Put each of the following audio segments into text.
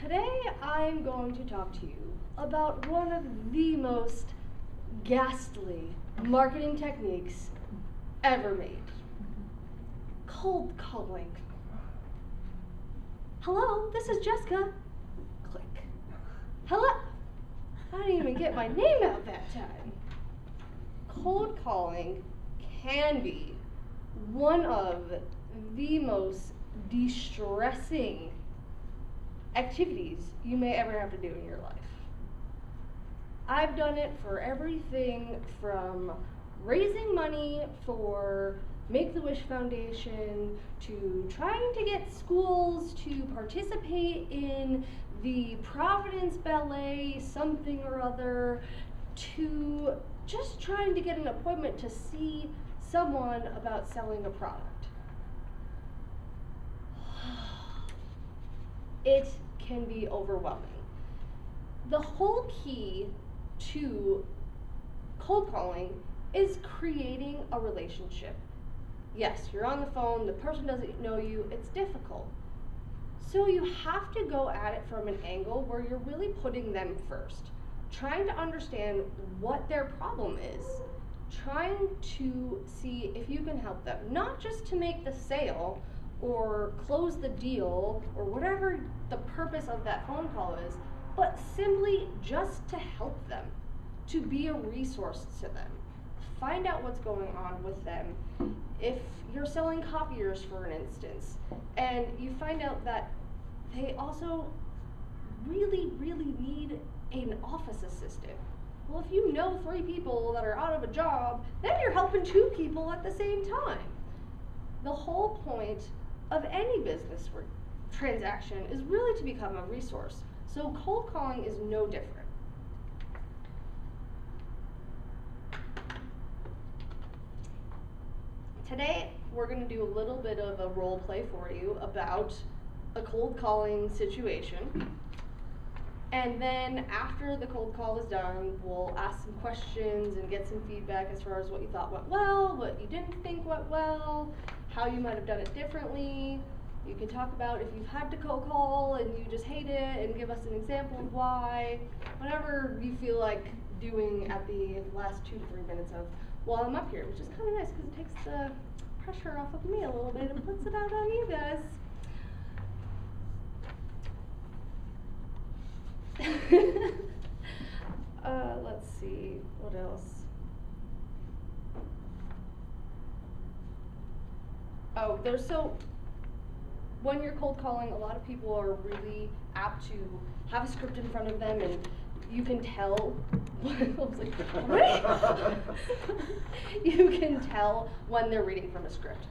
Today I'm going to talk to you about one of the most ghastly marketing techniques ever made. Cold calling. Hello, this is Jessica. Click. Hello. I didn't even get my name out that time. Cold calling can be one of the most distressing activities you may ever have to do in your life. I've done it for everything from raising money for Make-the-Wish Foundation to trying to get schools to participate in the Providence Ballet something or other to just trying to get an appointment to see someone about selling a product. It can be overwhelming. The whole key to cold calling is creating a relationship. Yes, you're on the phone, the person doesn't know you, it's difficult. So you have to go at it from an angle where you're really putting them first, trying to understand what their problem is, trying to see if you can help them, not just to make the sale or close the deal or whatever the purpose of that phone call is, but simply just to help them, to be a resource to them. Find out what's going on with them. If you're selling copiers, for an instance, and you find out that they also really need an office assistant. Well, if you know 3 people that are out of a job, then you're helping 2 people at the same time. The whole point of any business transaction is really to become a resource. So cold calling is no different. Today, we're going to do a little bit of a role play for you about a cold calling situation. And then after the cold call is done, we'll ask some questions and get some feedback as far as what you thought went well, what you didn't think went well, how you might have done it differently. You can talk about if you've had to cold call and you just hate it and give us an example of why. Whatever you feel like doing at the last 2 to 3 minutes of while I'm up here, which is kind of nice because it takes the pressure off of me a little bit and puts it out on you guys. Let's see, what else? Oh, when you're cold calling, a lot of people are really apt to have a script in front of them, and you can tell. I was like, what? You can tell when they're reading from a script,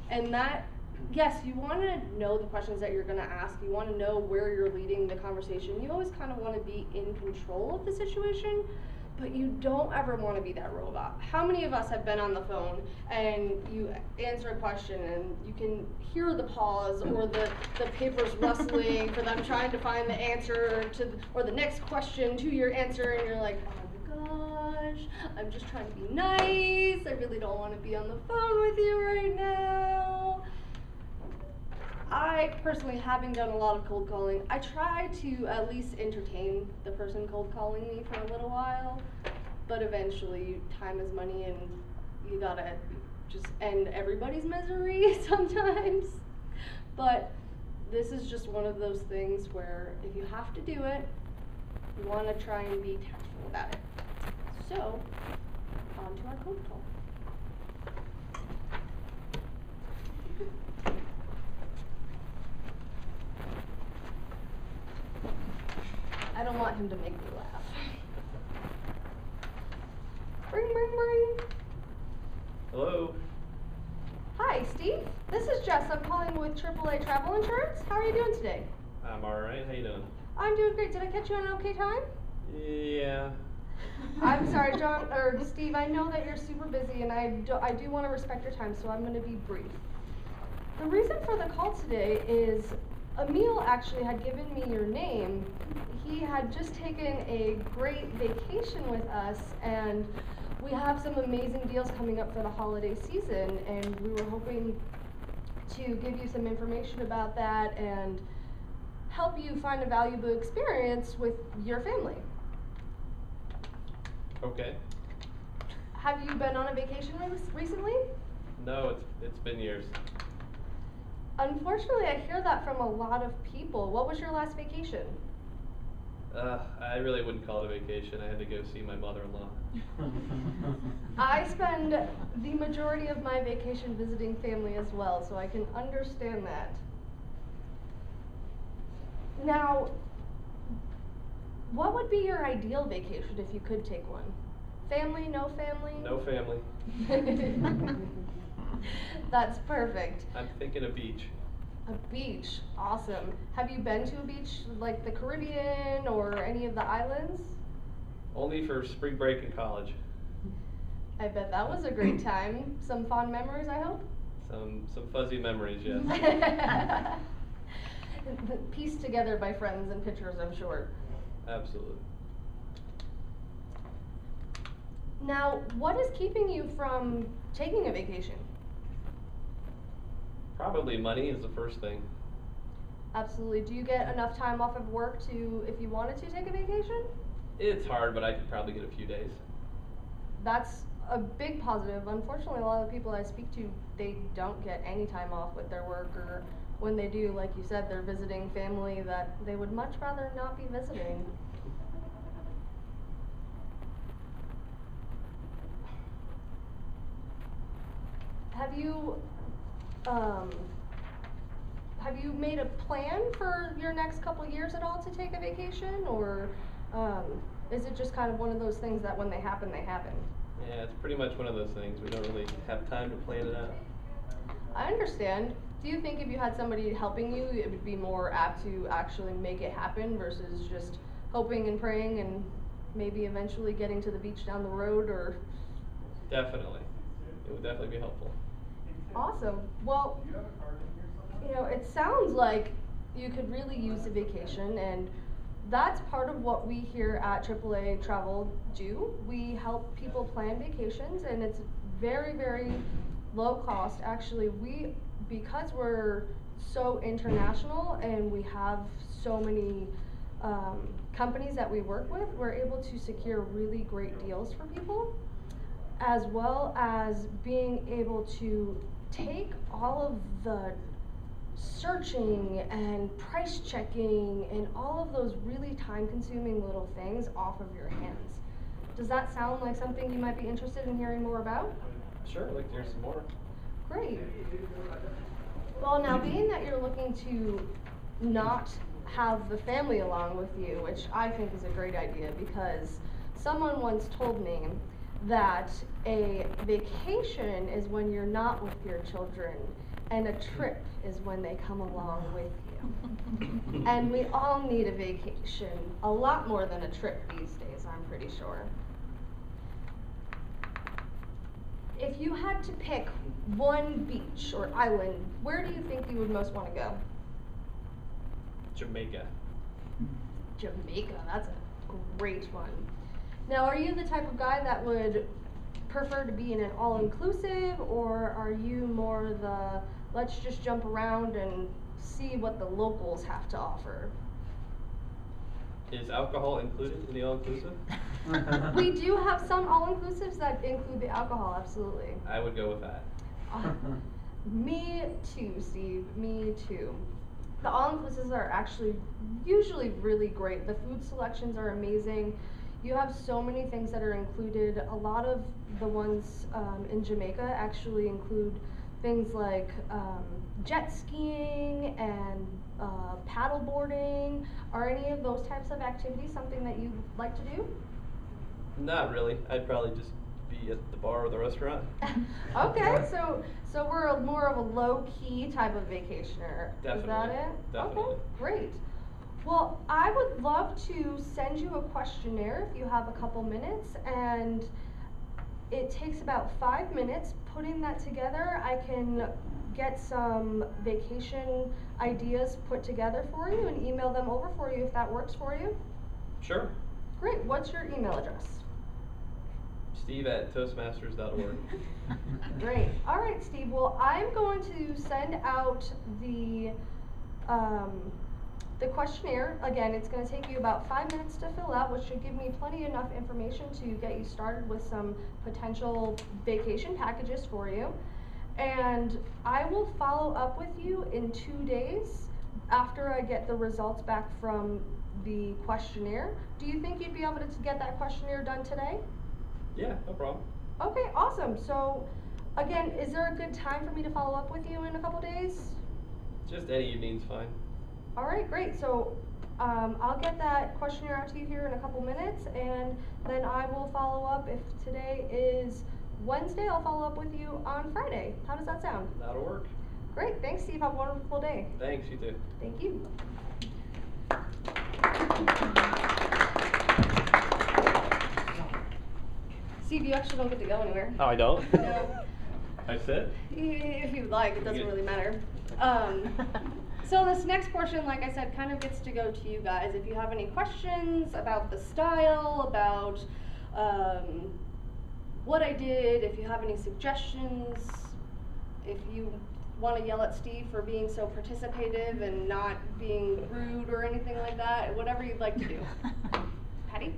and that. Yes, you want to know the questions that you're going to ask. You want to know where you're leading the conversation. You always kind of want to be in control of the situation, but you don't ever want to be that robot. How many of us have been on the phone and you answer a question and you can hear the pause or the papers rustling for them trying to find the answer to or the next question to your answer, and you're like, oh my gosh, I'm just trying to be nice. I really don't want to be on the phone with you right now. I personally, having done a lot of cold calling, I try to at least entertain the person cold calling me for a little while, but eventually time is money and you gotta just end everybody's misery sometimes. But this is just one of those things where if you have to do it, you want to try and be tactful about it. So, on to our cold call. I don't want him to make me laugh. Ring, ring, ring. Hello. Hi, Steve. This is Jess. I'm calling with AAA Travel Insurance. How are you doing today? I'm alright. How you doing? I'm doing great. Did I catch you on an okay time? Yeah. I'm sorry, John, or Steve, I know that you're super busy and I do want to respect your time, so I'm going to be brief. The reason for the call today is Emil actually had given me your name. He had just taken a great vacation with us, and we have some amazing deals coming up for the holiday season, and we were hoping to give you some information about that and help you find a valuable experience with your family. Okay. Have you been on a vacation recently? No, it's been years. Unfortunately, I hear that from a lot of people. What was your last vacation? I really wouldn't call it a vacation. I had to go see my mother-in-law. I spend the majority of my vacation visiting family as well, so I can understand that. Now, what would be your ideal vacation if you could take one? Family, no family? No family. That's perfect. I'm thinking a beach. A beach, awesome. Have you been to a beach like the Caribbean or any of the islands? Only for spring break in college. I bet that was a great time. Some fond memories, I hope? Some fuzzy memories, yes. Pieced together by friends and pictures, I'm sure. Absolutely. Now, what is keeping you from taking a vacation? Probably money is the first thing. Absolutely. Do you get enough time off of work to, if you wanted to take a vacation? It's hard, but I could probably get a few days. That's a big positive. Unfortunately, a lot of the people I speak to, they don't get any time off with their work, or when they do, like you said, they're visiting family that they would much rather not be visiting. Have you made a plan for your next couple years at all to take a vacation, or is it just kind of one of those things that when they happen, they happen? Yeah, it's pretty much one of those things. We don't really have time to plan it out. I understand. Do you think if you had somebody helping you, it would be more apt to actually make it happen versus just hoping and praying and maybe eventually getting to the beach down the road, or? Definitely. It would definitely be helpful. Awesome. Well, you know, it sounds like you could really use a vacation, and that's part of what we here at AAA Travel do. We help people plan vacations, and it's very, very low cost. Actually, because we're so international and we have so many companies that we work with, we're able to secure really great deals for people, as well as being able to take all of the searching and price checking and all of those really time consuming little things off of your hands. Does that sound like something you might be interested in hearing more about? Sure, I'd like to hear some more. Great. Well, now being that you're looking to not have the family along with you, which I think is a great idea, because someone once told me that a vacation is when you're not with your children, and a trip is when they come along with you. And we all need a vacation, a lot more than a trip these days, I'm pretty sure. If you had to pick one beach or island, where do you think you would most want to go? Jamaica. Jamaica, that's a great one. Now, are you the type of guy that would prefer to be in an all-inclusive, or are you more the let's just jump around and see what the locals have to offer? Is alcohol included in the all-inclusive? We do have some all-inclusives that include the alcohol, absolutely. I would go with that. Me too, Steve, me too. The all-inclusives are actually usually really great. The food selections are amazing. You have so many things that are included. A lot of the ones in Jamaica actually include things like jet skiing and paddle boarding. Are any of those types of activities something that you'd like to do? Not really. I'd probably just be at the bar or the restaurant. Okay, so we're more of a low-key type of vacationer. Definitely. Is that it? Definitely. Okay, great. Well, I would love to send you a questionnaire if you have a couple minutes, and it takes about 5 minutes. Putting that together, I can get some vacation ideas put together for you and email them over for you if that works for you. Sure. Great. What's your email address? Steve@toastmasters.org. Great. All right, Steve. Well, I'm going to send out the The questionnaire, again, it's gonna take you about 5 minutes to fill out, which should give me plenty enough information to get you started with some potential vacation packages for you. And I will follow up with you in 2 days after I get the results back from the questionnaire. Do you think you'd be able to get that questionnaire done today? Yeah, no problem. Okay, awesome. So, again, is there a good time for me to follow up with you in a couple days? Just any evening's fine. All right, great. So, I'll get that questionnaire out to you here in a couple minutes, and then I will follow up. If today is Wednesday, I'll follow up with you on Friday. How does that sound? That'll work. Great. Thanks, Steve. Have a wonderful day. Thanks, you too. Thank you. Steve, you actually don't get to go anywhere. Oh, I don't? No. I sit? If you'd like, it doesn't Yeah. really matter. So this next portion, like I said, kind of gets to go to you guys. If you have any questions about the style, about what I did, if you have any suggestions, if you want to yell at Steve for being so participative and not being rude or anything like that, whatever you'd like to do. Patty?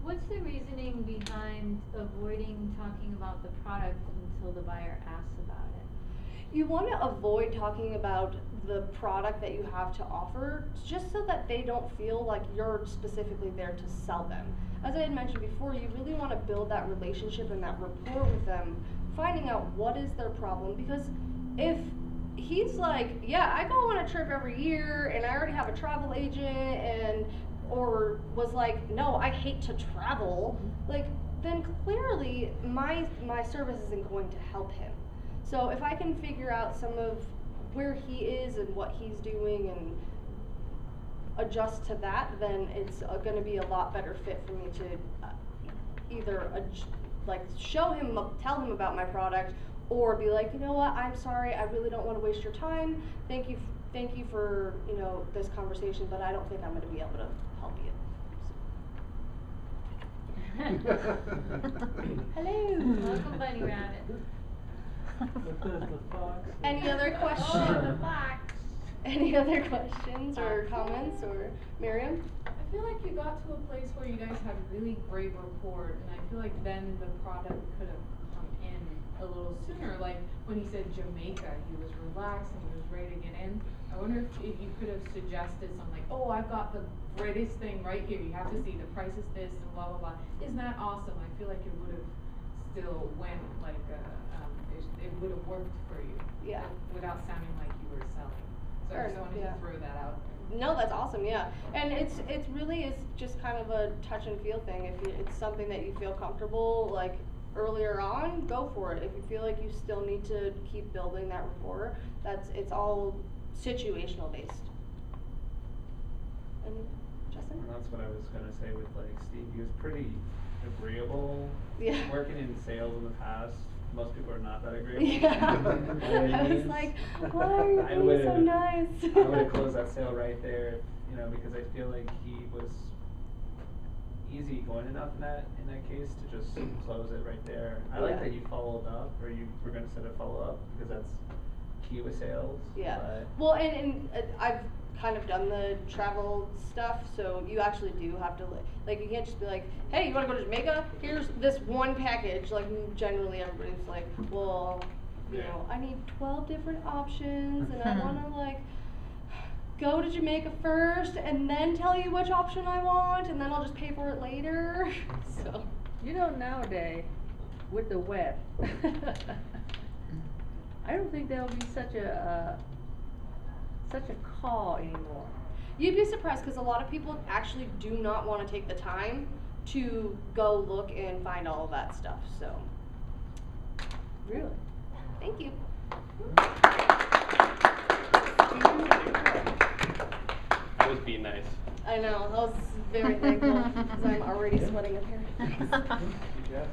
What's the reasoning behind avoiding talking about the product until the buyer asks about it? You want to avoid talking about the product that you have to offer, just so that they don't feel like you're specifically there to sell them. As I had mentioned before, you really want to build that relationship and that rapport with them, finding out what is their problem, because if he's like, yeah, I go on a trip every year and I already have a travel agent, and or was like, no, I hate to travel, like, then clearly my service isn't going to help him. So if I can figure out some of where he is and what he's doing and adjust to that, then it's going to be a lot better fit for me to either like show him, tell him about my product, or be like, you know what, I'm sorry, I really don't want to waste your time. Thank you for, you know, this conversation, but I don't think I'm going to be able to help you. Hello. Welcome, Bunny Rabbit. Any other Oh, the questions? fox. Any other questions or comments, or Miriam? I feel like you got to a place where you guys had really great rapport, and I feel like then the product could have come in a little sooner. Like when he said Jamaica, he was relaxed and he was ready to get in. I wonder if you could have suggested something like, oh, I've got the greatest thing right here. You have to see the price is this and blah blah blah. Isn't that awesome? I feel like it would have still went like it would have worked for you. Yeah. Without sounding like you were selling. So Fair I just enough, wanted yeah. to throw that out there. No, that's awesome, yeah. And it's really is just kind of a touch and feel thing. If it's something that you feel comfortable, like, earlier on, go for it. If you feel like you still need to keep building that rapport, it's all situational based. And Justin? And that's what I was gonna say with like Steve. He was pretty agreeable. Yeah. Working in sales in the past, most people are not that agreeable. Yeah. I was like, why are you I being so would've- nice? I would have closed that sale right there, you know, because I feel like he was easy going enough in that case to just close it right there. I like Yeah. that you followed up, or you were gonna set a follow up, because that's key with sales. Yeah. But Well, and I've kind of done the travel stuff, so you actually do have to, like, you can't just be like, hey, you want to go to Jamaica? Here's this one package. Like, generally everybody's like, well, you Yeah. know, I need 12 different options, and I want to, like, go to Jamaica first, and then tell you which option I want, and then I'll just pay for it later. So. You know, nowadays, with the web, I don't think there'll be such a call anymore. You'd be surprised, because a lot of people actually do not want to take the time to go look and find all of that stuff, so. Really? Thank you. I was being nice. I know, I was very thankful, because I'm already sweating up here. Good job.